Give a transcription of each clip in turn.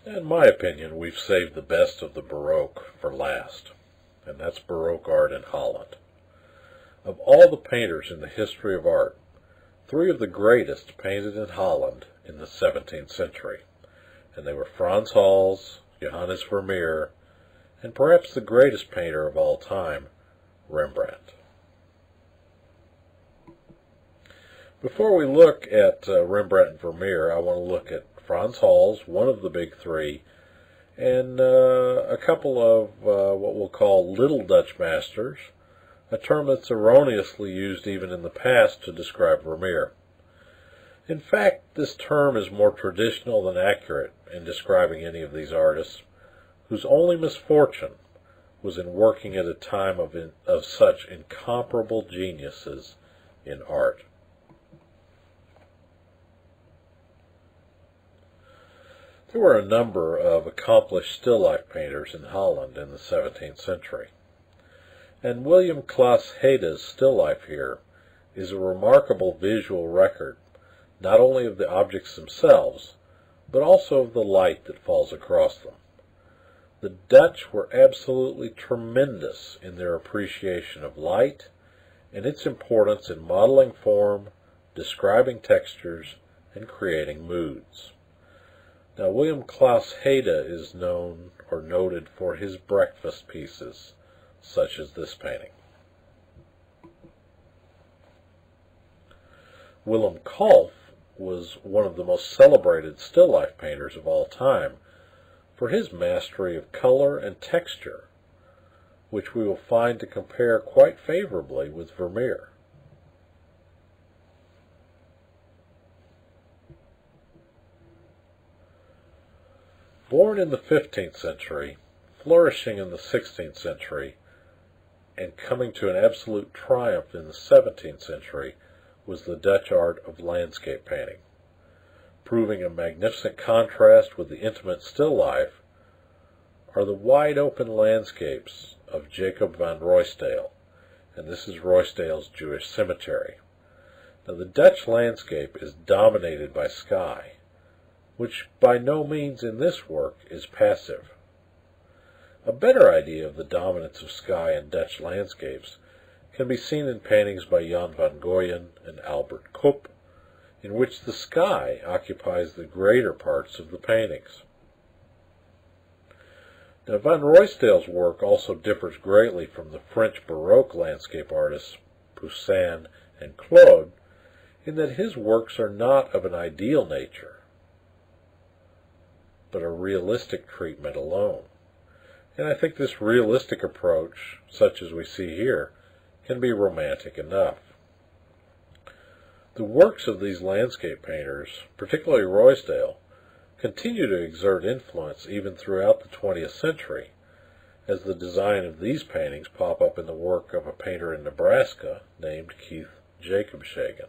In my opinion, we've saved the best of the Baroque for last, and that's Baroque art in Holland. Of all the painters in the history of art, three of the greatest painted in Holland in the 17th century, and they were Frans Hals, Johannes Vermeer, and perhaps the greatest painter of all time, Rembrandt. Before we look at Rembrandt and Vermeer, I want to look at Frans Hals, one of the big three, and a couple of what we'll call Little Dutch masters, a term that's erroneously used even in the past to describe Vermeer. In fact, this term is more traditional than accurate in describing any of these artists, whose only misfortune was in working at a time of such incomparable geniuses in art. There were a number of accomplished still-life painters in Holland in the 17th century, and William Claes Hede's still-life here is a remarkable visual record, not only of the objects themselves, but also of the light that falls across them. The Dutch were absolutely tremendous in their appreciation of light and its importance in modeling form, describing textures, and creating moods. Now, William Claes Hede is known or noted for his breakfast pieces, such as this painting. Willem Kalf was one of the most celebrated still-life painters of all time for his mastery of color and texture, which we will find to compare quite favorably with Vermeer. Born in the 15th century, flourishing in the 16th century, and coming to an absolute triumph in the 17th century, was the Dutch art of landscape painting. Proving a magnificent contrast with the intimate still life are the wide-open landscapes of Jacob van Ruysdael, and this is Ruysdael's Jewish cemetery. Now, the Dutch landscape is dominated by sky, which by no means in this work is passive. A better idea of the dominance of sky in Dutch landscapes can be seen in paintings by Jan van Goyen and Albert Koop, in which the sky occupies the greater parts of the paintings. Now, van Ruysdael's work also differs greatly from the French Baroque landscape artists Poussin and Claude in that his works are not of an ideal nature, but a realistic treatment alone. And I think this realistic approach, such as we see here, can be romantic enough. The works of these landscape painters, particularly Ruysdael, continue to exert influence even throughout the 20th century, as the design of these paintings pop up in the work of a painter in Nebraska named Keith Jacobshagen.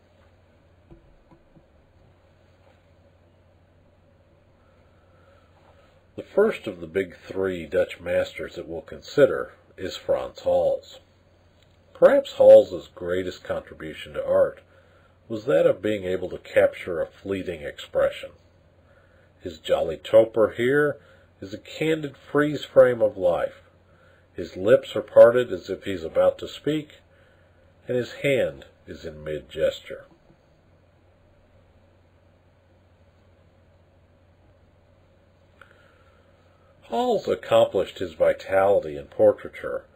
The first of the big three Dutch masters that we'll consider is Frans Hals. Perhaps Hals's greatest contribution to art was that of being able to capture a fleeting expression. His jolly toper here is a candid freeze frame of life. His lips are parted as if he's about to speak, and his hand is in mid-gesture. Hals accomplished his vitality in portraiture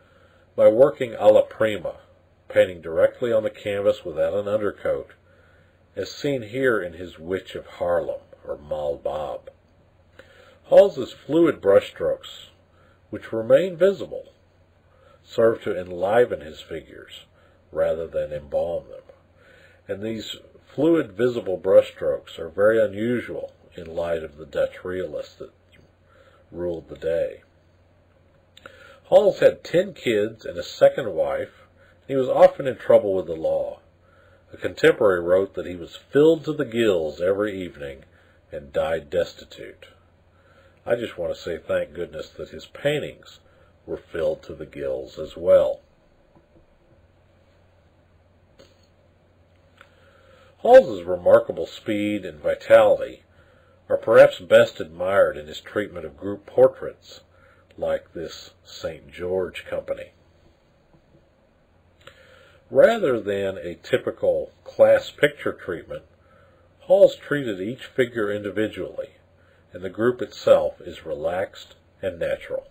by working alla prima, painting directly on the canvas without an undercoat, as seen here in his Witch of Haarlem, or Mal Bob. Hals's fluid brushstrokes, which remain visible, serve to enliven his figures rather than embalm them, and these fluid visible brushstrokes are very unusual in light of the Dutch realists that ruled the day. Hals had 10 kids and a second wife, and he was often in trouble with the law. A contemporary wrote that he was filled to the gills every evening and died destitute. I just want to say thank goodness that his paintings were filled to the gills as well. Hals's remarkable speed and vitality are perhaps best admired in his treatment of group portraits, like this St. George Company. Rather than a typical class picture treatment, Hals treated each figure individually, and the group itself is relaxed and natural.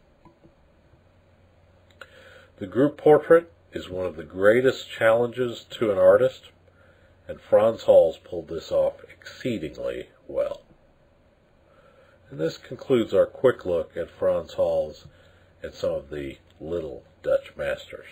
The group portrait is one of the greatest challenges to an artist, and Frans Hals pulled this off exceedingly well. And this concludes our quick look at Frans Hals and some of the little Dutch masters.